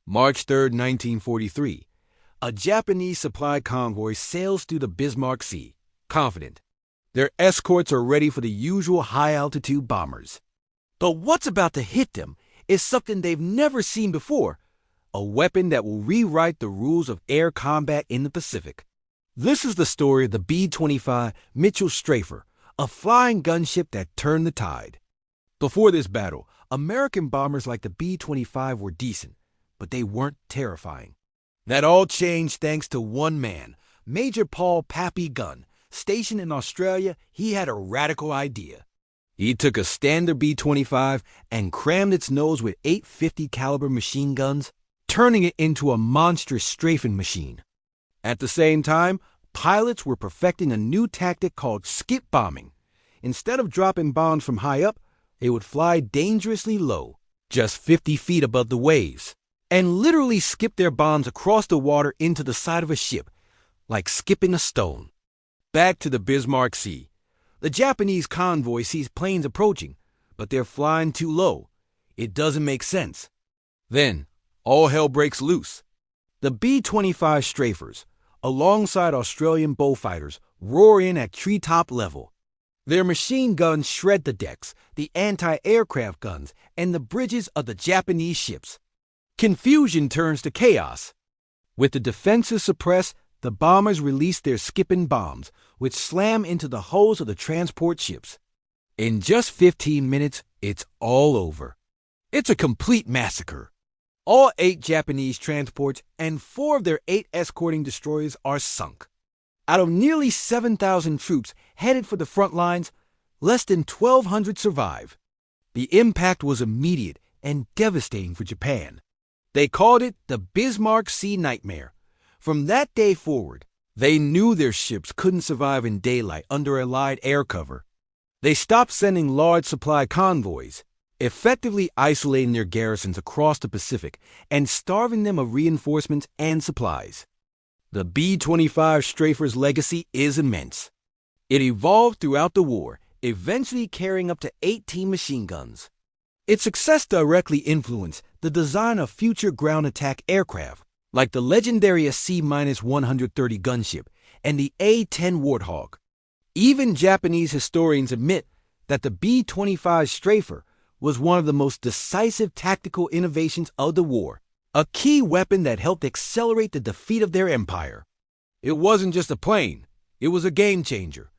March 3, 1943. A Japanese supply convoy sails through the Bismarck Sea, confident. Their escorts are ready for the usual high-altitude bombers. But what's about to hit them is something they've never seen before, a weapon that will rewrite the rules of air combat in the Pacific. This is the story of the B-25 Mitchell Strafer, a flying gunship that turned the tide. Before this battle, American bombers like the B-25 were decent, but they weren't terrifying. That all changed thanks to one man, Major Paul "Pappy" Gunn. Stationed in Australia, he had a radical idea. He took a standard B-25 and crammed its nose with 850 caliber machine guns, turning it into a monstrous strafing machine. At the same time, pilots were perfecting a new tactic called skip bombing. Instead of dropping bombs from high up, they would fly dangerously low, just 50 feet above the waves, and literally skip their bombs across the water into the side of a ship, like skipping a stone. Back to the Bismarck Sea. The Japanese convoy sees planes approaching, but they're flying too low. It doesn't make sense. Then, all hell breaks loose. The B-25 strafers, alongside Australian bullfighters, roar in at treetop level. Their machine guns shred the decks, the anti-aircraft guns, and the bridges of the Japanese ships. Confusion turns to chaos. With the defenses suppressed, the bombers release their skipping bombs, which slam into the hulls of the transport ships. In just 15 minutes, it's all over. It's a complete massacre. All 8 Japanese transports and 4 of their 8 escorting destroyers are sunk. Out of nearly 7,000 troops headed for the front lines, less than 1,200 survive. The impact was immediate and devastating for Japan. They called it the Bismarck Sea Nightmare. From that day forward, they knew their ships couldn't survive in daylight under Allied air cover. They stopped sending large supply convoys, effectively isolating their garrisons across the Pacific and starving them of reinforcements and supplies. The B-25 Strafer's legacy is immense. It evolved throughout the war, eventually carrying up to 18 machine guns. Its success directly influenced the design of future ground attack aircraft, like the legendary C-130 gunship and the A-10 Warthog. Even Japanese historians admit that the B-25 Strafer was one of the most decisive tactical innovations of the war, a key weapon that helped accelerate the defeat of their empire. It wasn't just a plane, it was a game changer.